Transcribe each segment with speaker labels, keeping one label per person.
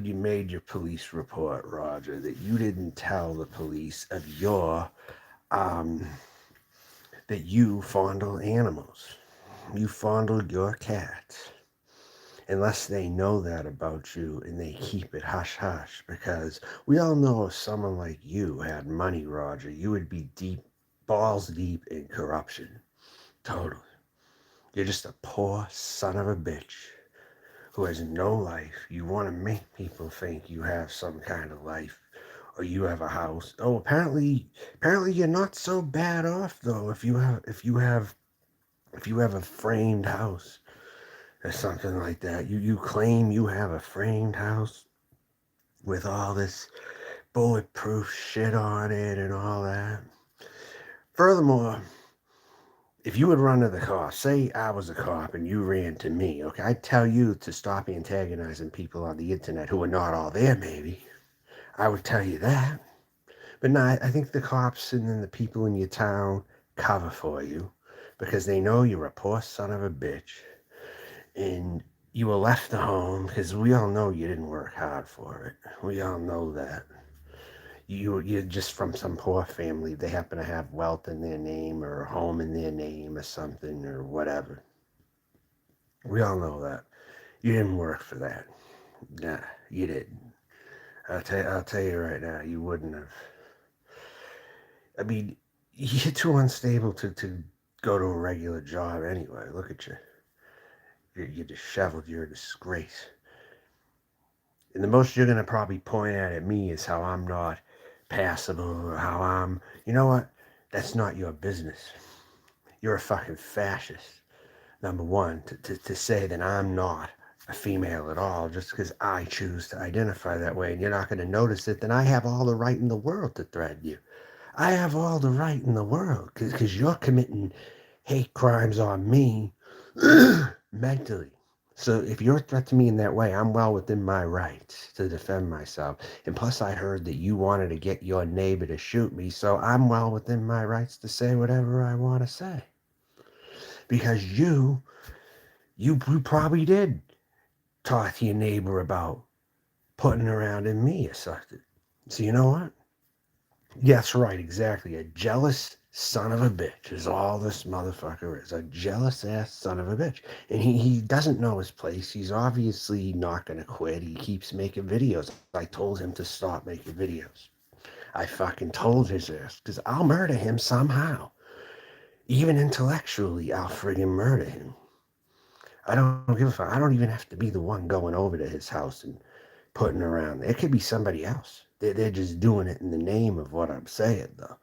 Speaker 1: you made your police report, Roger, that you didn't tell the police of your, um, that you fondle animals. You fondled your cat. Unless they know that about you and they keep it hush hush. Because we all know if someone like you had money, Roger, you would be deep, balls deep in corruption. Totally. You're just a poor son of a bitch who has no life. You want to make people think you have some kind of life or you have a house. Oh, apparently you're not so bad off though if you have a framed house or something like that. You claim you have a framed house with all this bulletproof shit on it and all that. Furthermore, if you would run to the cops, say I was a cop and you ran to me, okay, I'd tell you to stop antagonizing people on the internet who are not all there, maybe. I would tell you that. But no, I think the cops and then the people in your town cover for you because they know you're a poor son of a bitch and you were left at home because we all know you didn't work hard for it. We all know that. You're just from some poor family. They happen to have wealth in their name or a home in their name or something or whatever. We all know that. You didn't work for that. Nah, you didn't. I'll tell you right now, you wouldn't have. I mean, you're too unstable to go to a regular job anyway. Look at you. You're disheveled. You're a disgrace. And the most you're going to probably point at me is how I'm not passable or how I'm. You know what? That's not your business. You're a fucking fascist. Number one, to say that I'm not a female at all just because I choose to identify that way and you're not going to notice it, then I have all the right in the world to threaten you. I have all the right in the world because you're committing hate crimes on me mentally. So if you're a threat to me in that way, I'm well within my rights to defend myself. And plus, I heard that you wanted to get your neighbor to shoot me, so I'm well within my rights to say whatever I want to say. Because you probably did talk to your neighbor about putting around in me or something. So you know what? Yes, right, exactly. A jealous son of a bitch is all this motherfucker is. A jealous ass son of a bitch. And he doesn't know his place. He's obviously not going to quit. He keeps making videos. I told him to stop making videos. I fucking told his ass, because I'll murder him somehow. Even intellectually, I'll friggin' murder him. I don't give a fuck. I don't even have to be the one going over to his house and putting around. It could be somebody else. They're just doing it in the name of what I'm saying, though.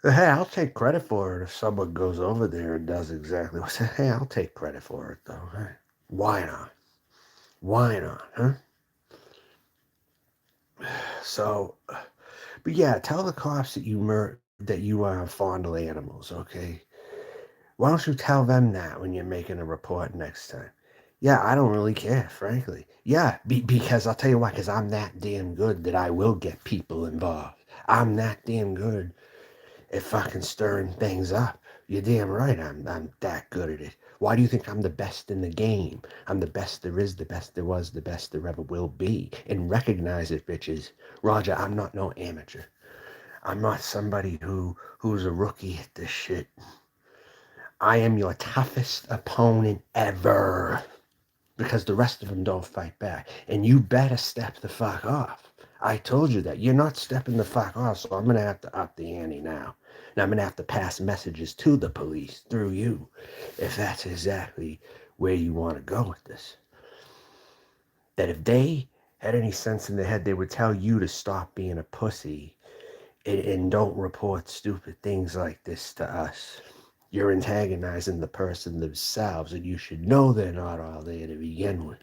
Speaker 1: Hey, I'll take credit for it if someone goes over there and does exactly what I said. Hey, I'll take credit for it, though. Hey, why not? Why not, huh? So, but yeah, tell the cops that you fondle animals, okay? Why don't you tell them that when you're making a report next time? Yeah, I don't really care, frankly. Yeah, because I'll tell you why, because I'm that damn good that I will get people involved. I'm that damn good at fucking stirring things up. You're damn right I'm that good at it. Why do you think I'm the best in the game? I'm the best there is, the best there was, the best there ever will be. And recognize it, bitches. Roger, I'm not no amateur. I'm not somebody who's a rookie at this shit. I am your toughest opponent ever. Because the rest of them don't fight back. And you better step the fuck off. I told you that. You're not stepping the fuck off, so I'm going to have to up the ante now. And I'm going to have to pass messages to the police through you, if that's exactly where you want to go with this. That if they had any sense in their head, they would tell you to stop being a pussy and don't report stupid things like this to us. You're antagonizing the person themselves, and you should know they're not all there to begin with,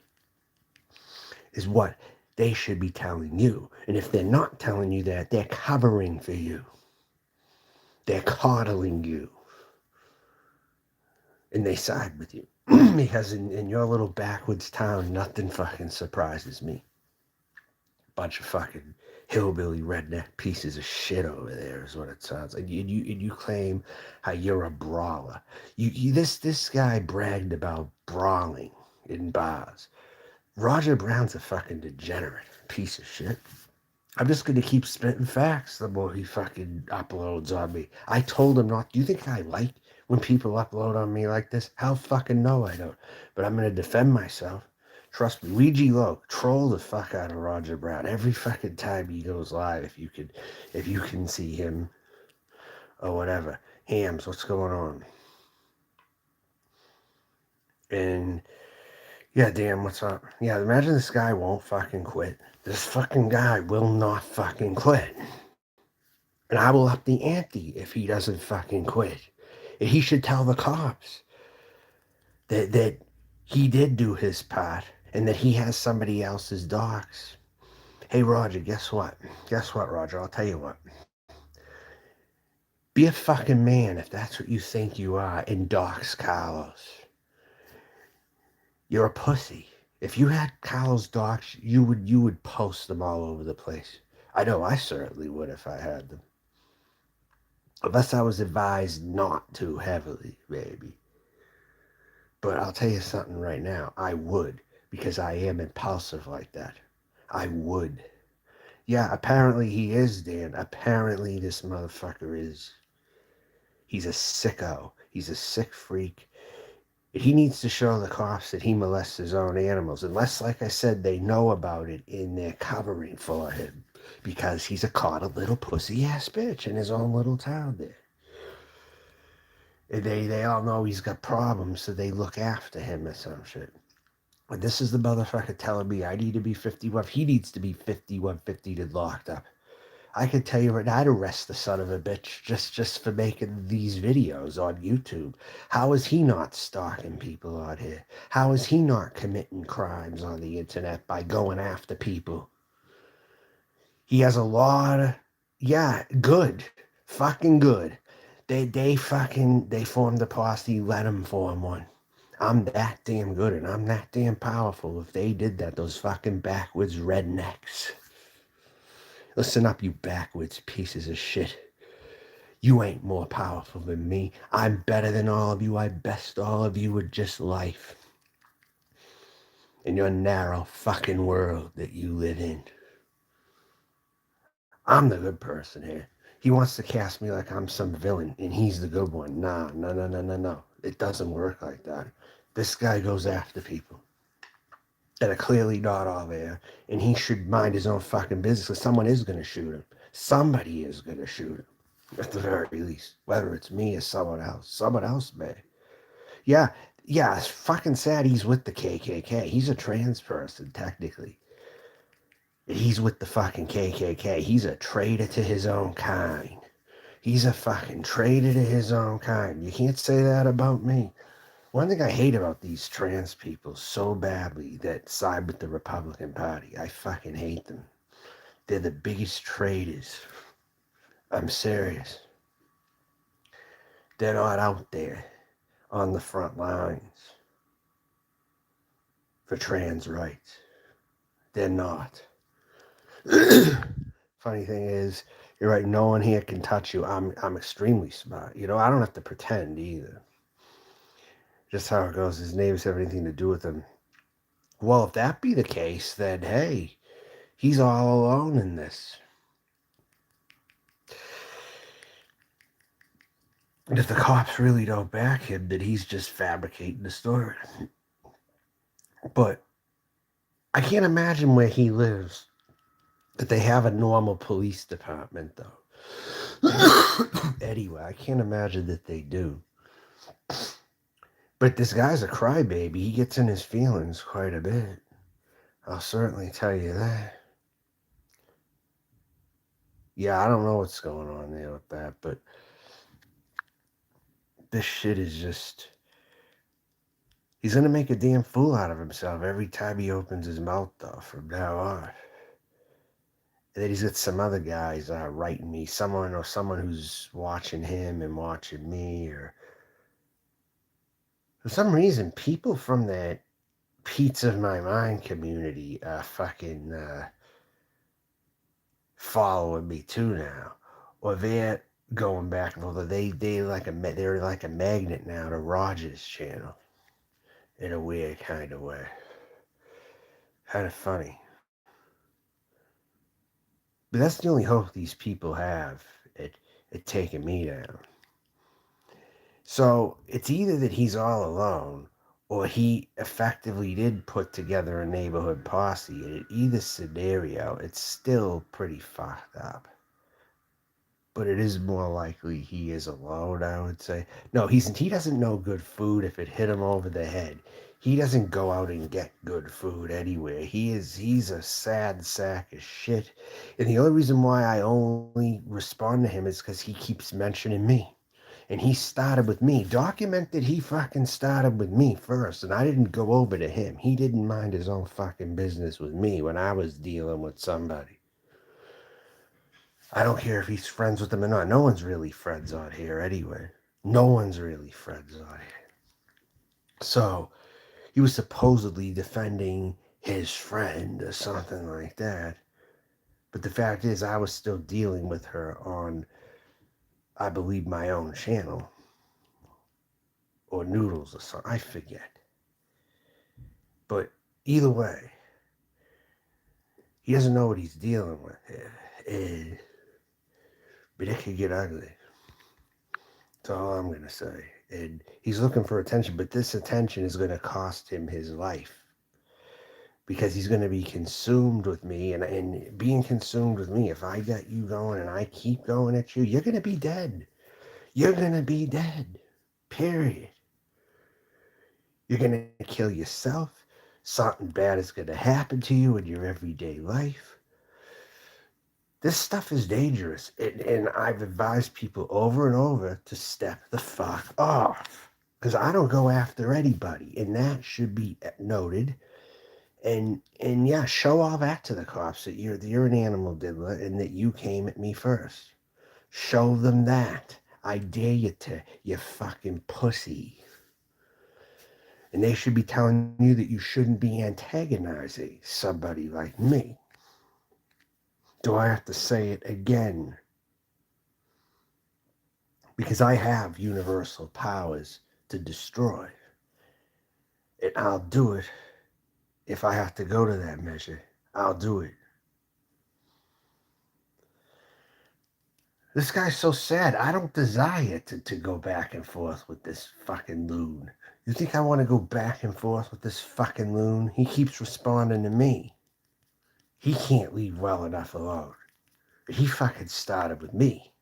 Speaker 1: is what they should be telling you. And if they're not telling you that, they're covering for you. They're coddling you. And they side with you. Because in your little backwoods town, nothing fucking surprises me. Bunch of fucking hillbilly redneck pieces of shit over there is what it sounds like. You claim how you're a brawler. This guy bragged about brawling in bars. Roger Brown's a fucking degenerate piece of shit. I'm just gonna keep spitting facts the more he fucking uploads on me. I told him not. Do you think I like when people upload on me like this? Hell fucking no, I don't. But I'm gonna defend myself. Trust me, Ouija Low, troll the fuck out of Roger Brown every fucking time he goes live. If you can see him or whatever. Hams, what's going on? And yeah, damn, what's up? Yeah, imagine this guy won't fucking quit. This fucking guy will not fucking quit. And I will up the ante if he doesn't fucking quit. And he should tell the cops that he did do his part and that he has somebody else's docs. Hey, Roger, guess what? Guess what, Roger? I'll tell you what. Be a fucking man if that's what you think you are and dox Carlos. You're a pussy. If you had Carlos docs, you would post them all over the place. I know I certainly would if I had them. Unless I was advised not to heavily, baby. But I'll tell you something right now. I would, because I am impulsive like that. I would. Yeah, apparently he is, Dan. Apparently this motherfucker is. He's a sicko. He's a sick freak. He needs to show the cops that he molests his own animals. Unless, like I said, they know about it and they're covering for him. Because he's a caught a little pussy ass bitch in his own little town there. And they all know he's got problems, so they look after him or some shit. But this is the motherfucker telling me I need to be 51. He needs to be 5150 to locked up. I could tell you right now, I'd arrest the son of a bitch just for making these videos on YouTube. How is he not stalking people out here? How is he not committing crimes on the internet by going after people? He has a lot of, yeah, good, fucking good. They formed a posse, let them form one. I'm that damn good and I'm that damn powerful. If they did that, those fucking backwards rednecks. Listen up, you backwards pieces of shit. You ain't more powerful than me. I'm better than all of you. I best all of you with just life. In your narrow fucking world that you live in. I'm the good person here. He wants to cast me like I'm some villain and he's the good one. Nah, no, no, no, no, no. It doesn't work like that. This guy goes after people that are clearly not all there, and he should mind his own fucking business because someone is going to shoot him. Somebody is going to shoot him, at the very least. Whether it's me or someone else. Someone else may. Yeah, yeah, it's fucking sad he's with the KKK. He's a trans person, technically. He's with the fucking KKK. He's a traitor to his own kind. He's a fucking traitor to his own kind. You can't say that about me. One thing I hate about these trans people so badly that side with the Republican Party, I fucking hate them. They're the biggest traitors. I'm serious. They're not out there on the front lines for trans rights. They're not. Funny thing is, you're right, no one here can touch you. I'm extremely smart. You know, I don't have to pretend either. Just how it goes. His names have anything to do with him. Well, if that be the case, then hey, he's all alone in this. And if the cops really don't back him, then he's just fabricating the story. But I can't imagine where he lives that they have a normal police department, though. Anyway, I can't imagine that they do. But this guy's a crybaby. He gets in his feelings quite a bit. I'll certainly tell you that. Yeah, I don't know what's going on there with that, but this shit is just... He's going to make a damn fool out of himself every time he opens his mouth, though, from now on. And then he's got some other guys writing me, someone who's watching him and watching me, or for some reason, people from that Pizza of My Mind community fucking following me too now, or they're going back and forth. They're like a magnet now to Roger's channel in a weird kind of way. kind of funny. But that's the only hope these people have at taking me down. So it's either that he's all alone or he effectively did put together a neighborhood posse. In either scenario, it's still pretty fucked up. But it is more likely he is alone, I would say. No, he doesn't know good food if it hit him over the head. He doesn't go out and get good food anywhere. He's a sad sack of shit. And the only reason why I only respond to him is because he keeps mentioning me. And he started with me. Document that he fucking started with me first, and I didn't go over to him. He didn't mind his own fucking business with me when I was dealing with somebody. I don't care if he's friends with them or not. No one's really friends out here anyway. No one's really friends out here. So he was supposedly defending his friend or something like that. But the fact is, I was still dealing with her on, I believe, my own channel or Noodles or something. I forget. But either way, he doesn't know what he's dealing with here. But it could get ugly. That's all I'm going to say. And he's looking for attention, but this attention is going to cost him his life because he's going to be consumed with me. And being consumed with me, if I get you going and I keep going at you, you're going to be dead. You're going to be dead. Period. You're going to kill yourself. Something bad is going to happen to you in your everyday life. This stuff is dangerous, and I've advised people over and over to step the fuck off because I don't go after anybody, and that should be noted. And yeah, show all that to the cops that you're an animal diddler and that you came at me first. Show them that. I dare you to, you fucking pussy. And they should be telling you that you shouldn't be antagonizing somebody like me. Do I have to say it again? Because I have universal powers to destroy. And I'll do it if I have to go to that measure. I'll do it. This guy's so sad. I don't desire to go back and forth with this fucking loon. You think I want to go back and forth with this fucking loon? He keeps responding to me. He can't leave well enough alone. He fucking started with me.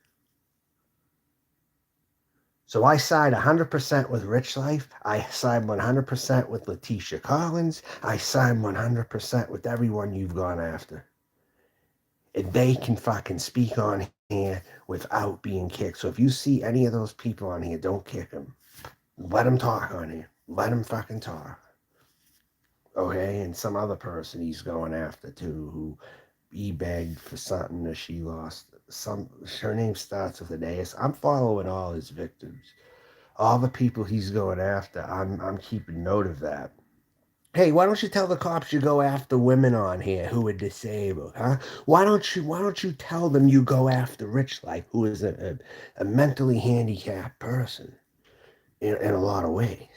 Speaker 1: So I side 100% with Rich Life. I side 100% with Letitia Collins. I side 100% with everyone you've gone after. And they can fucking speak on here without being kicked. So if you see any of those people on here, don't kick them. Let them talk on here. Let them fucking talk. Okay? And some other person he's going after too, who he begged for something that she lost. Her name starts with an A. I'm following all his victims. All the people he's going after, I'm keeping note of that. Hey, why don't you tell the cops you go after women on here who are disabled, huh? Why don't you tell them you go after Rich Life, who is a mentally handicapped person in a lot of ways.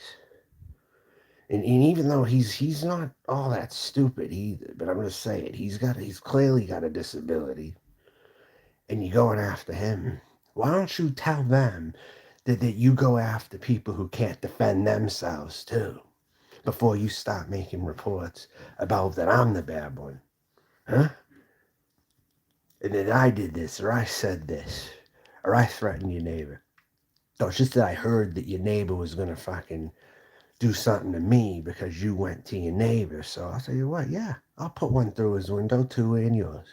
Speaker 1: And even though he's not all that stupid either, but I'm gonna say it, he's clearly got a disability, and you're going after him. Why don't you tell them that you go after people who can't defend themselves too, before you start making reports about that I'm the bad one, huh? And that I did this, or I said this, or I threatened your neighbor. No, it's just that I heard that your neighbor was gonna fucking do something to me because you went to your neighbor. So I'll tell you what, yeah, I'll put one through his window, two in yours.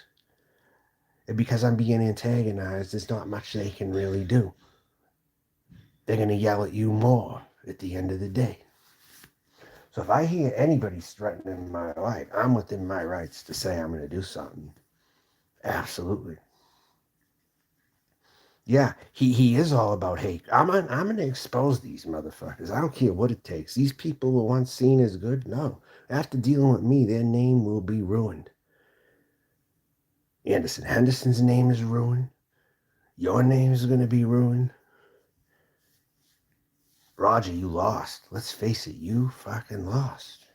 Speaker 1: And because I'm being antagonized, there's not much they can really do. They're gonna yell at you more at the end of the day. So if I hear anybody threatening my life, I'm within my rights to say I'm gonna do something. Absolutely. Yeah, he is all about hate. I'm gonna expose these motherfuckers. I don't care what it takes. These people were once seen as good. No, after dealing with me, their name will be ruined. Anderson Henderson's name is ruined. Your name is gonna be ruined. Roger, you lost. Let's face it, you fucking lost.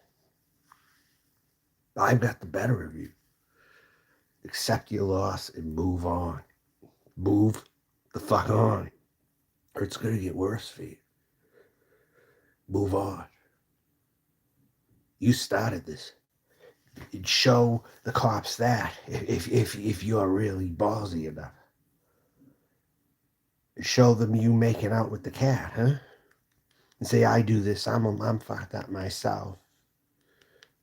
Speaker 1: I've got the better of you. Accept your loss and move on. Move the fuck on, or it's going to get worse for you. Move on. You started this. Show the cops that if you're really ballsy enough. Show them you making out with the cat, huh? And say, I do this, I'm fucked up myself,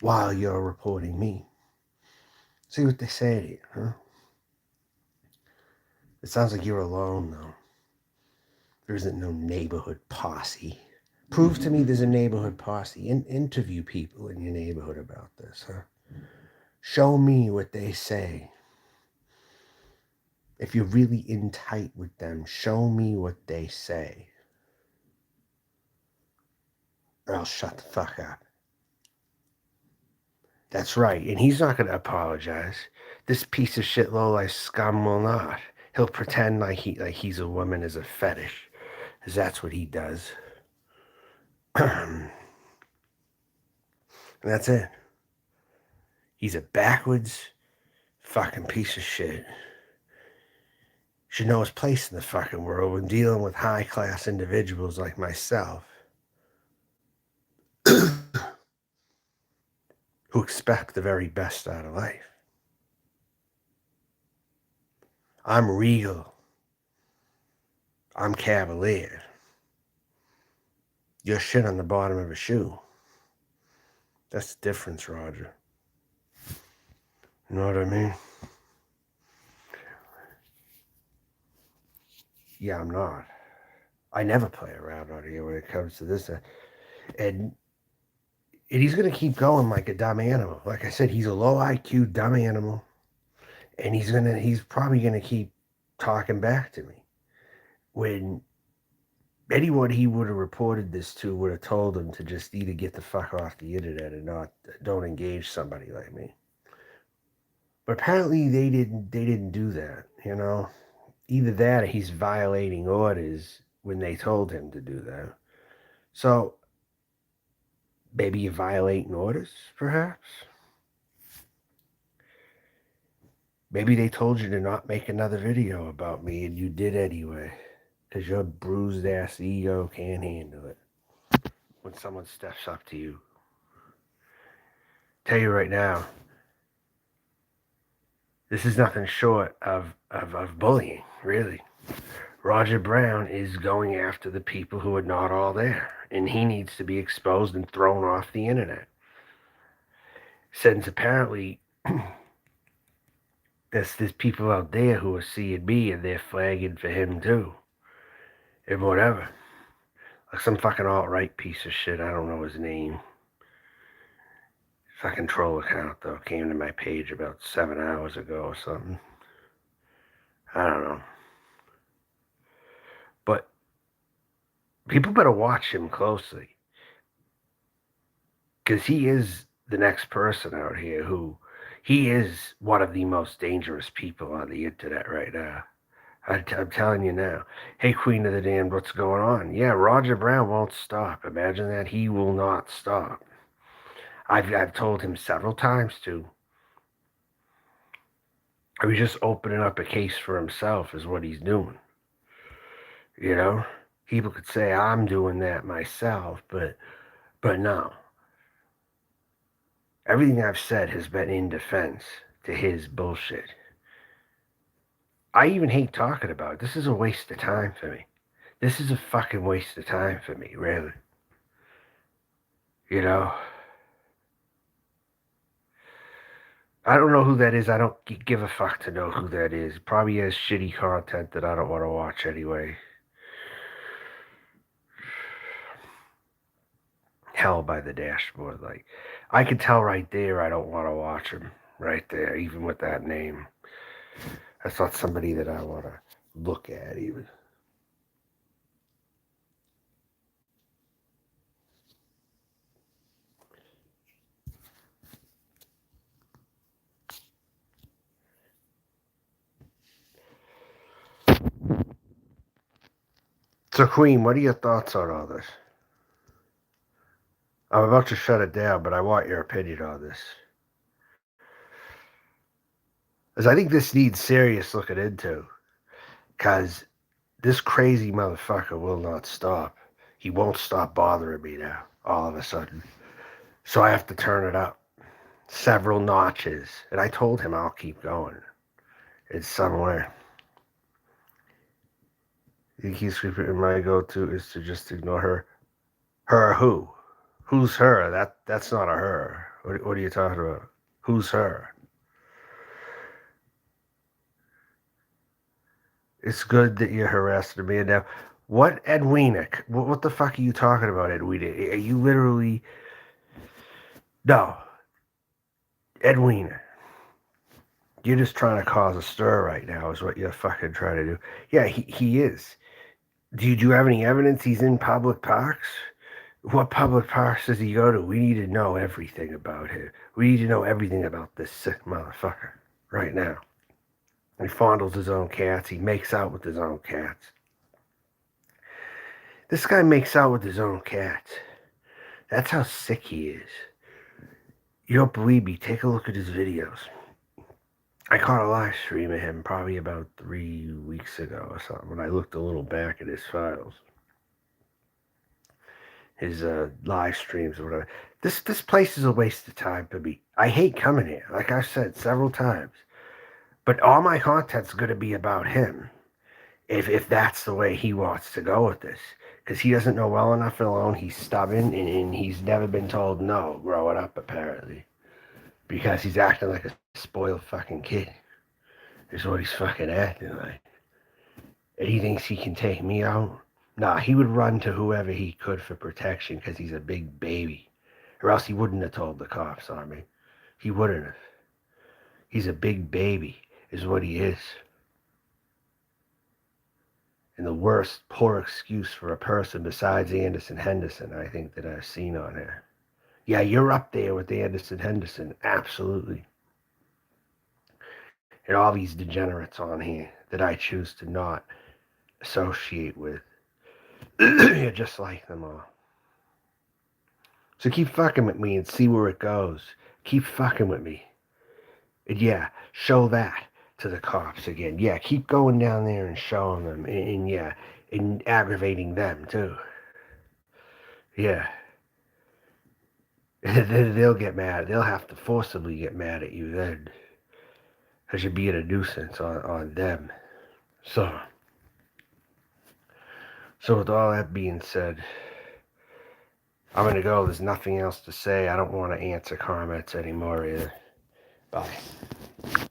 Speaker 1: while you're reporting me. See what they say to you, huh? It sounds like you're alone, though. There isn't no neighborhood posse. Prove to me there's a neighborhood posse. Interview people in your neighborhood about this, huh? Show me what they say. If you're really in tight with them, show me what they say. Or else shut the fuck up. That's right, and he's not going to apologize. This piece of shit lowlife scum will not. He'll pretend like he's a woman as a fetish, because that's what he does. And that's it. He's a backwards fucking piece of shit. Should know his place in the fucking world when dealing with high-class individuals like myself who expect the very best out of life. I'm regal. I'm cavalier. You're shit on the bottom of a shoe. That's the difference, Roger. You know what I mean? Yeah, I'm not. I never play around out here when it comes to this. And he's going to keep going like a dumb animal. Like I said, he's a low IQ dumb animal. And he's probably going to keep talking back to me. When anyone he would have reported this to would have told him to just either get the fuck off the internet and don't engage somebody like me. But apparently they didn't do that, you know. Either that or he's violating orders when they told him to do that. So maybe you're violating orders, perhaps? Maybe they told you to not make another video about me and you did anyway. Because your bruised ass ego can't handle it. When someone steps up to you. Tell you right now, this is nothing short of bullying, really. Roger Brown is going after the people who are not all there. And he needs to be exposed and thrown off the internet. Since apparently there's people out there who are seeing me and they're flagging for him too. And whatever. Like some fucking alt-right piece of shit, I don't know his name. Fucking troll account though, came to my page about 7 hours ago or something. I don't know. But people better watch him closely. Because he is the next person out here he is one of the most dangerous people on the internet right now. I'm telling you now. Hey, Queen of the Damned, what's going on? Yeah, Roger Brown won't stop. Imagine that. He will not stop. I've told him several times to. He's just opening up a case for himself is what he's doing. You know? People could say I'm doing that myself, but no. Everything I've said has been in defense to his bullshit. I even hate talking about it. This is a waste of time for me. This is a fucking waste of time for me, really. You know? I don't know who that is. I don't give a fuck to know who that is. Probably has shitty content that I don't want to watch anyway. Hell by the dashboard. Like, I can tell right there I don't want to watch him. Right there, even with that name. That's not somebody that I want to look at even. So, Queen, what are your thoughts on all this? I'm about to shut it down, but I want your opinion on this. Because I think this needs serious looking into. Because this crazy motherfucker will not stop. He won't stop bothering me now, all of a sudden. So I have to turn it up several notches. And I told him I'll keep going. It's somewhere. He keeps repeating my go-to is to just ignore her. Her who? Who's her? That's not a her. What are you talking about? Who's her? It's good that you're harassing me now. What Edwina? What the fuck are you talking about, Edwina? Are you literally... No. Edwina. You're just trying to cause a stir right now is what you're fucking trying to do. Yeah, he is. Do you have any evidence he's in public parks? What public parks does he go to? We need to know everything about him. We need to know everything about this sick motherfucker right now. He fondles his own cats. He makes out with his own cats. This guy makes out with his own cats. That's how sick he is. You don't believe me? Take a look at his videos. I caught a live stream of him probably about 3 weeks ago or something when I looked a little back at his files. His live streams or whatever. This place is a waste of time for me. I hate coming here, like I've said several times. But all my content's going to be about him. If that's the way he wants to go with this. Because he doesn't know well enough alone. He's stubborn and he's never been told no growing up, apparently. Because he's acting like a spoiled fucking kid. Is what he's fucking acting like. And he thinks he can take me out. Nah, he would run to whoever he could for protection because he's a big baby. Or else he wouldn't have told the cops on me. He wouldn't have. He's a big baby, is what he is. And the worst poor excuse for a person besides Anderson Henderson, I think, that I've seen on here. Yeah, you're up there with Anderson Henderson, absolutely. And all these degenerates on here that I choose to not associate with. You're just like them all. So keep fucking with me and see where it goes. Keep fucking with me. And yeah, show that to the cops again. Yeah, keep going down there and showing them. And yeah, and aggravating them too. Yeah. They'll get mad. They'll have to forcibly get mad at you then. Because you're being a nuisance on them. So with all that being said, I'm going to go. There's nothing else to say. I don't want to answer comments anymore either. Bye.